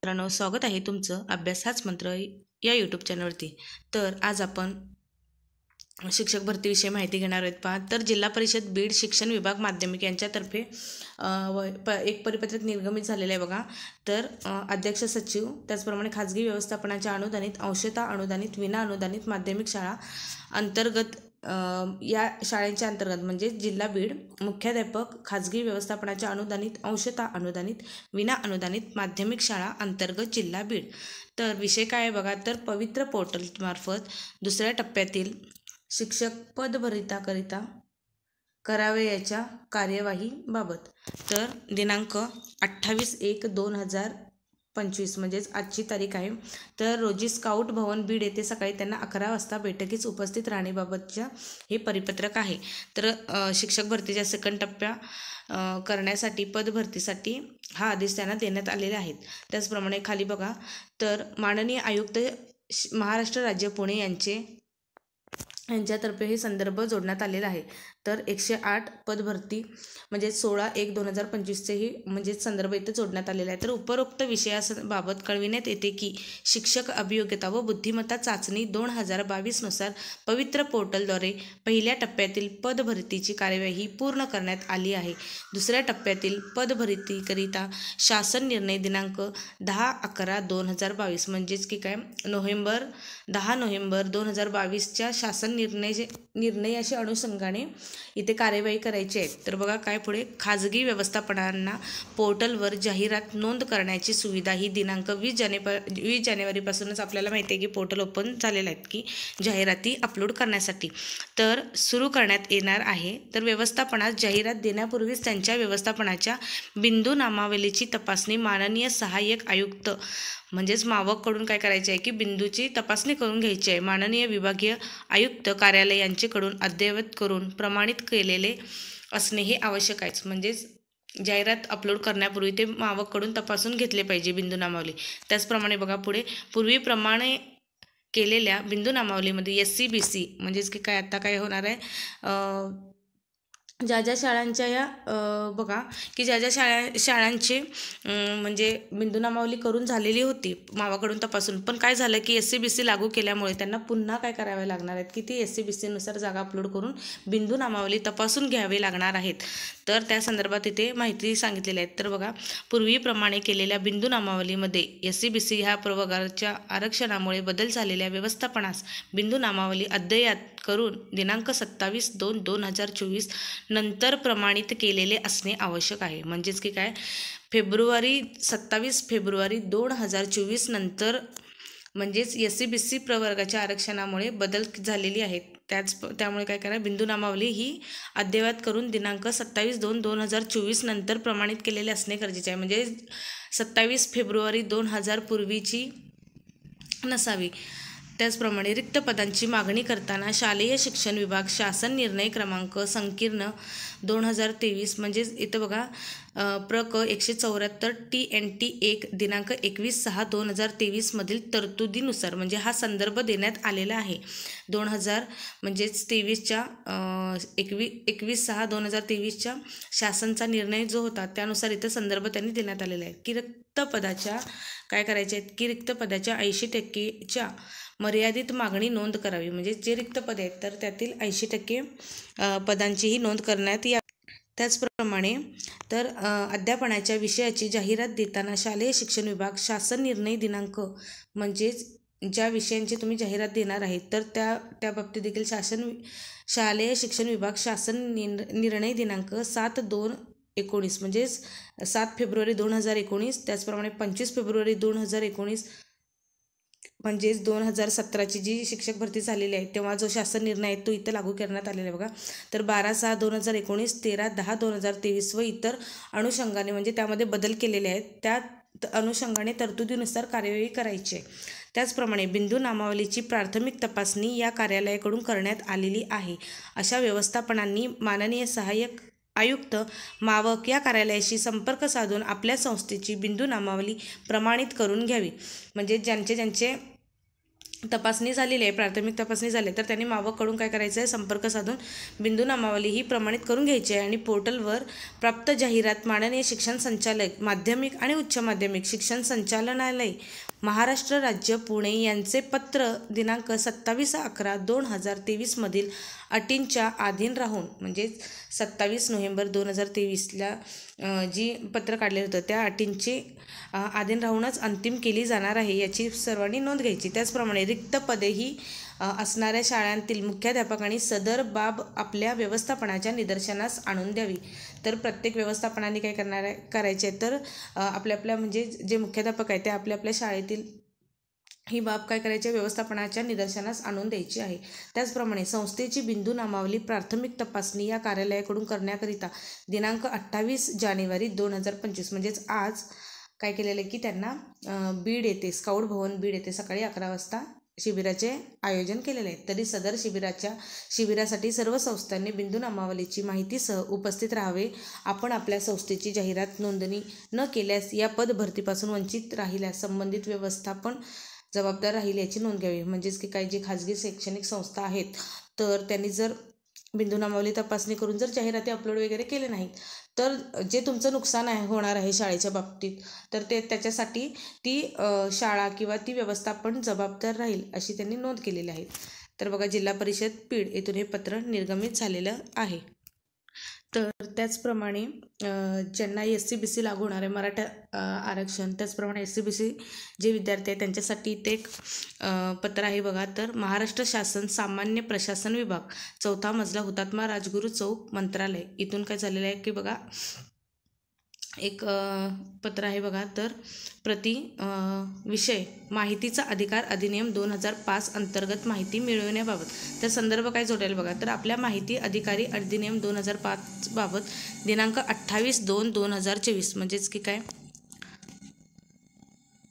मित्रांनो, स्वागत आहे तुमचं अभ्यास हाच मंत्र या यूट्यूब चॅनलवरती. तर आज आपण शिक्षक भरतीविषयी माहिती घेणार आहेत. पहा, तर जिल्हा परिषद बीड शिक्षण विभाग माध्यमिक यांच्यातर्फे एक परिपत्रक निर्गमित झालेलं आहे बघा. तर अध्यक्ष सचिव, त्याचप्रमाणे खाजगी व्यवस्थापनाच्या अनुदानित, अंशतः अनुदानित, विना अनुदानित माध्यमिक शाळा अंतर्गत या शाळेच्या अंतर्गत म्हणजे जिल्हा बीड, मुख्याध्यापक, खाजगी व्यवस्थापनाच्या अनुदानित, अंशतः अनुदानित, विना अनुदानित माध्यमिक शाळा अंतर्गत जिल्हा बीड. तर विषय काय आहे बघा. तर पवित्र पोर्टल मार्फत दुसऱ्या टप्प्यातील शिक्षक पदभरतीकरिता करावयाच्या कार्यवाहीबाबत. तर दिनांक 28/1/2025 म्हणजेच आजची तारीख आहे. तर रोजी स्काउट भवन बीड येथे सकाळी त्यांना 11 वाजता बैठकीस उपस्थित राहण्याबाबतच्या हे परिपत्रक आहे. तर शिक्षक भरतीच्या सेकंड टप्प्या करण्यासाठी पदभरतीसाठी हा आदेश त्यांना देण्यात आलेले आहेत. त्याचप्रमाणे खाली बघा. तर माननीय आयुक्त महाराष्ट्र राज्य पुणे यांच्यातर्फे हे संदर्भ जोडण्यात आलेला आहे. तर 108 पदभरती म्हणजे 16/1/2025 म्हणजे संदर्भ इथे जोडण्यात आलेला आहे. तर उपरोक्त विषयाबाबत कळविण्यात येते की शिक्षक अभियोग्यता व बुद्धिमत्ता चाचणी 2022 नुसार पवित्र पोर्टलद्वारे पहिल्या टप्प्यातील पदभरतीची कार्यवाही पूर्ण करण्यात आली आहे. दुसऱ्या टप्प्यातील पदभरतीकरिता शासन निर्णय दिनांक 10/11/2022 म्हणजेच की काय 10 नोव्हेंबर 2022च्या शासन निर्णयाच्या अनुषंगाने इथे कार्यवाही करायची आहे. तर बघा काय पुढे. खाजगी व्यवस्थापनांना पोर्टलवर जाहिरात नोंद करण्याची सुविधा ही दिनांक 20 जानेवारीपासूनच आपल्याला माहिती आहे की पोर्टल ओपन झालेलं आहे की जाहिराती अपलोड करण्यासाठी तर सुरू करण्यात येणार आहे. तर व्यवस्थापनास जाहिरात देण्यापूर्वीच त्यांच्या व्यवस्थापनाच्या बिंदू नामावलीची तपासणी माननीय सहाय्यक आयुक्त म्हणजेच मावककडून काय करायचे आहे की बिंदूची तपासणी करून घ्यायची आहे. माननीय विभागीय आयुक्त कार्यालय यांच्याकडून अद्ययावत करून प्रमाणित केलेले असणे हे आवश्यक आहे. म्हणजेच जाहिरात अपलोड करण्यापूर्वी ते मावककडून तपासून घेतले पाहिजे बिंदू नामावली. त्याचप्रमाणे बघा पुढे. पूर्वीप्रमाणे केलेल्या बिंदू नामावलीमध्ये SC-BC म्हणजेच की काय आता काय होणार आहे ज्या शाळांच्या या बघा की ज्या शाळांचे म्हणजे बिंदू नामावली करून झालेली होती मावाकडून तपासून, पण काय झालं की SC-BC लागू केल्यामुळे त्यांना पुन्हा काय करावे लागणार आहेत की ती SC-BC नुसार जागा अपलोड करून बिंदू नामावली तपासून घ्यावे लागणार आहेत. तर त्या संदर्भात इथे माहिती सांगितलेली आहे. तर बघा, पूर्वीप्रमाणे केलेल्या बिंदू नामावलीमध्ये SC-BC ह्या प्रवर्गाच्या आरक्षणामुळे बदल झालेल्या व्यवस्थापनास बिंदू नामावली अद्ययावत करून दिनांक 27/2/2024 नंतर प्रमाणित केलेले असणे आवश्यक आहे. म्हणजेच की काय 27 फेब्रुवारी 2024 नंतर म्हणजेच SC-BC प्रवर्गाच्या आरक्षणामुळे बदल झालेली आहेत. त्यामुळे काय करा, बिंदू नामावली ही अद्ययावत करून दिनांक 27/2/2024 नंतर प्रमाणित केलेले असणे गरजेचे आहे. म्हणजे 27 फेब्रुवारी 2000 पूर्वीची नसावी. त्याचप्रमाणे रिक्त पदांची मागणी करताना शालेय शिक्षण विभाग शासन निर्णय क्रमांक संकीर्ण 2023 म्हणजेच इथं बघा प्रक 174 TNT 1 दिनांक 21/6/2023 मधील तरतुदीनुसार म्हणजे हा संदर्भ देण्यात आलेला आहे. 2000 म्हणजेच 23च्या 21/6/2023च्या शासनचा निर्णय जो होता त्यानुसार इथं संदर्भ त्यांनी देण्यात आलेला आहे की रिक्त पदाच्या काय करायचे आहेत की रिक्त पदाच्या 80%च्या मर्यादित मागणी नोंद करावी. म्हणजे जे रिक्त पद आहेत तर त्यातील 80% पदांचीही नोंद करण्यात यावी. त्याचप्रमाणे तर अध्यापनाच्या विषयाची जाहिरात देताना शालेय शिक्षण विभाग शासन निर्णय दिनांक म्हणजेच ज्या विषयांची तुम्ही जाहिरात देणार आहे तर त्या बाबतीत देखील शालेय शिक्षण विभाग शासन निर्णय दिनांक 7/2/19 म्हणजेच 7 फेब्रुवारी 2019 त्याचप्रमाणे 25 फेब्रुवारी 2019 म्हणजेच 2017ची जी शिक्षक भरती झालेली आहे तेव्हा जो शासन निर्णय आहे तो इथं लागू करण्यात आलेला आहे बघा. तर 12/6/2019, 13/10/2023 व इतर अनुषंगाने म्हणजे त्यामध्ये बदल केलेले आहेत त्या अनुषंगाने तरतुदीनुसार कार्यवाही करायची आहे. त्याचप्रमाणे बिंदू नामावलीची प्राथमिक तपासणी या कार्यालयाकडून करण्यात आलेली आहे. अशा व्यवस्थापनांनी माननीय सहाय्यक आयुक्त मावक या कार्यालयाशी संपर्क साधून आपल्या संस्थेची बिंदू नामावली प्रमाणित करून घ्यावी. म्हणजे ज्यांचे तपासणी झालेली आहे, प्राथमिक तपासणी झाली आहे, तर त्यांनी मावककडून काय करायचं आहे, संपर्क साधून बिंदू नामावली ही प्रमाणित करून घ्यायची आहे आणि पोर्टलवर प्राप्त जाहिरात माननीय शिक्षण संचालक माध्यमिक आणि उच्च माध्यमिक शिक्षण संचालनालय महाराष्ट्र राज्य पुणे यांचे पत्र दिनांक 27/11/2023 मधील अटींच्या अधीन राहून, म्हणजेच 27 नोव्हेंबर 2023ला जी पत्र काढलेलं होतं त्या अटींची अधीन राहूनच अंतिम केली जाणार आहे, याची सर्वांनी नोंद घ्यायची. त्याचप्रमाणे रिक्त पदेही असणाऱ्या शाळांतील मुख्याध्यापकांनी सदर बाब आपल्या व्यवस्थापनाच्या निदर्शनास आणून द्यावी. तर प्रत्येक व्यवस्थापनाने काय करायचे तर आपल्या म्हणजे जे मुख्याध्यापक आहेत ते आपल्या शाळेतील ही बाब काय करायची, व्यवस्थापनाच्या निदर्शनास आणून द्यायची आहे. त्याचप्रमाणे संस्थेची बिंदू नामावली प्राथमिक तपासणी या कार्यालयाकडून करण्याकरिता दिनांक 28 जानेवारी 2025 म्हणजेच आज काय केलेलं आहे की त्यांना बीड येथे स्काउट भवन बीड येथे सकाळी 11 वाजता शिबिराचे आयोजन केलेले आहे. तरी सदर शिबिरासाठी सर्व संस्थांनी बिंदू नामावलीची माहितीसह उपस्थित राहावे. आपण आपल्या संस्थेची जाहिरात नोंदणी न केल्यास या पदभरतीपासून वंचित राहिल्यास संबंधित व्यवस्थापन जबाबदार राहील याची नोंद घ्यावी. म्हणजेच की काही जे खाजगी शैक्षणिक संस्था आहेत तर त्यांनी जर बिंदू नामावली तपासणी करून जर जाहिराती अपलोड वगैरे केले नाहीत तर जे तुमचं नुकसान होणार आहे शाळेच्या बाबतीत, तर त्याच्यासाठी ती शाळा किंवा ती व्यवस्थापन जबाबदार राहील अशी त्यांनी नोंद केलेली आहे. तर बघा, जिल्हा परिषद बीड येथून हे पत्र निर्गमित झालेलं आहे. तर त्याचप्रमाणे ज्यांना SC-BC लागू होणार आहे मराठा आरक्षण, त्याचप्रमाणे SC-BC जे विद्यार्थी आहेत त्यांच्यासाठी ते एक पत्र आहे बघा. तर महाराष्ट्र शासन सामान्य प्रशासन विभाग 4था मजला हुतात्मा राजगुरू चौक मंत्रालय इथून काय झालेलं आहे की बघा एक पत्र आहे बघा. तर विषय माहितीचा अधिकार अधिनियम 2005 अंतर्गत माहिती मिळवण्याबाबत. तर संदर्भ काय जोडेल बघा. तर आपल्या माहिती अधिकारी अधिनियम 2005 बाबत दिनांक 28/2/2024 म्हणजेच की काय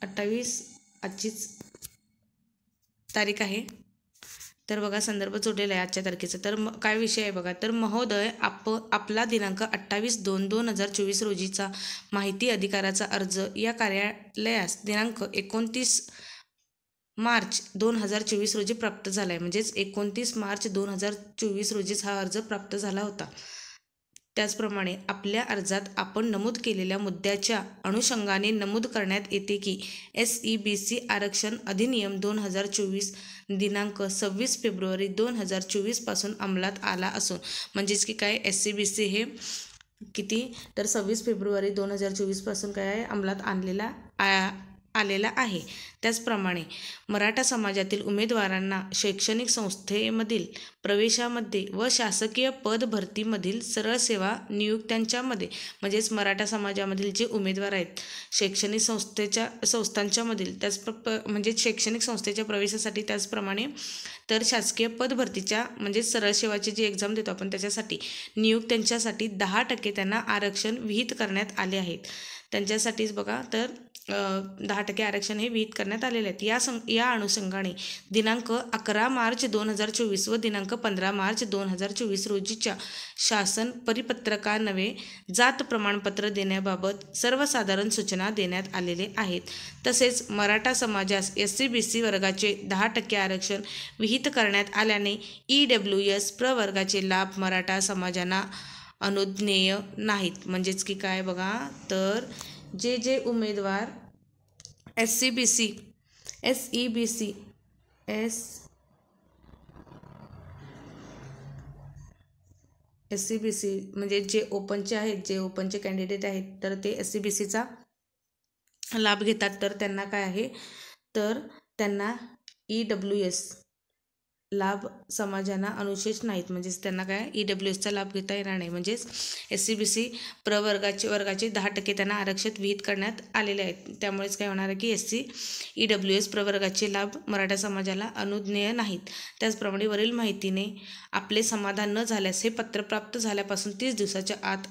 28 आजचीच तारीख आहे. तर बघा संदर्भ जोडलेला आहे आजच्या तारखेचा. तर काय विषय आहे बघा. तर महोदय आपला दिनांक 28/2/2024 रोजीचा माहिती अधिकाराचा अर्ज या कार्यालयास दिनांक 29 मार्च 2024 रोजी प्राप्त झाला आहे. म्हणजेच 29 मार्च 2024 रोजीच हा अर्ज प्राप्त झाला होता. त्याचप्रमाणे आपल्या अर्जात आपण नमूद केलेल्या मुद्द्याच्या अनुषंगाने नमूद करण्यात येते की SC-BC आरक्षण अधिनियम 2024 दिनांक 26 फेब्रुवारी 2024 पासून अंमलात आला असून, म्हणजेच की काय SC-BC हे किती तर 26 फेब्रुवारी 2024 पासून काय आहे अंमलात आलेला आहे. त्याचप्रमाणे मराठा समाजातील उमेदवारांना शैक्षणिक संस्थेमधील प्रवेशामध्ये व शासकीय पद भरतीमधील सरळ सेवा नियुक्त्यांच्यामध्ये, म्हणजेच मराठा समाजामधील जे उमेदवार आहेत शैक्षणिक संस्थांच्यामधील म्हणजे शैक्षणिक संस्थेच्या प्रवेशासाठी, त्याचप्रमाणे तर शासकीय पद भरतीच्या म्हणजे सरळ सेवाची जी एक्झाम देतो आपण त्याच्यासाठी नियुक्त्यांच्यासाठी 10% त्यांना आरक्षण विहित करण्यात आले आहेत. त्यांच्यासाठीच बघा तर 10% आरक्षण हे विहित करण्यात आलेले आहेत. या अनुषंगाने दिनांक 11 मार्च 2024 व दिनांक 15 मार्च 2024 रोजीच्या शासन परिपत्रकान्वये जात प्रमाणपत्र देण्याबाबत सर्वसाधारण सूचना देण्यात आलेले आहेत. तसेच मराठा समाजास SC-BC वर्गाचे 10% आरक्षण विहित करण्यात आल्याने EWS प्रवर्गाचे लाभ मराठा समाजांना अनुज्ञेय नाहीत. म्हणजेच की काय बघा. तर जे उमेदवार SC-BC म्हणजे जे ओपनचे आहेत, जे ओपनचे कॅन्डिडेट आहेत तर ते SC-BCचा लाभ घेतात. तर त्यांना काय आहे तर त्यांना EWS लाभ समाजांना अनुशेष नाहीत. म्हणजेच त्यांना काय EWSचा लाभ घेता येणार नाही. म्हणजेच SC-BC वर्गाचे 10% त्यांना आरक्षित विहित करण्यात आलेले आहेत. त्यामुळेच काय होणार आहे की EWS प्रवर्गाचे लाभ मराठा समाजाला अनुज्ञेय नाहीत. त्याचप्रमाणे वरील माहितीने आपले समाधान न झाल्यास हे पत्र प्राप्त झाल्यापासून 30 दिवसाच्या आत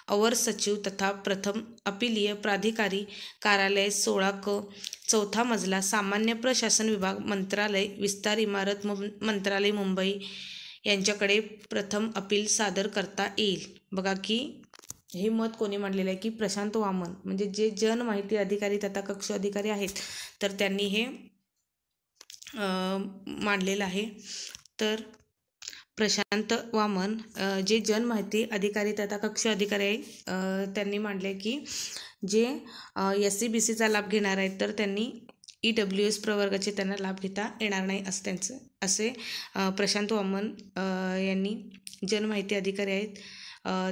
अवर सचिव तथा प्रथम अपीलीय प्राधिकारी कार्यालय 16 क 4था मजला सामान्य प्रशासन विभाग मंत्रालय विस्तार इमारत मंत्रालय मुंबई यांच्याकडे प्रथम अपील सादर करता येईल. बघा की हे मत कोणी मांडलेलं आहे की प्रशांत वामन, म्हणजे जे जनमाहिती अधिकारी तथा कक्ष अधिकारी आहेत तर त्यांनी हे मांडलेलं आहे. तर प्रशांत वामन जे जनमाहिती अधिकारी तथा कक्ष अधिकारी आहे त्यांनी मांडले की जे SC-BCचा लाभ घेणार आहेत तर त्यांनी EWS प्रवर्गाचे त्यांना लाभ घेता येणार नाही असं प्रशांत वामन यांनी जनमाहिती अधिकारी आहेत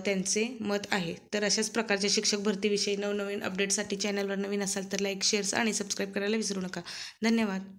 त्यांचे मत आहे. तर अशाच प्रकारच्या शिक्षक भरतीविषयी नवनवीन अपडेटसाठी चॅनलवर नवीन असाल तर लाईक, शेअर्स आणि सबस्क्राईब करायला विसरू नका. धन्यवाद.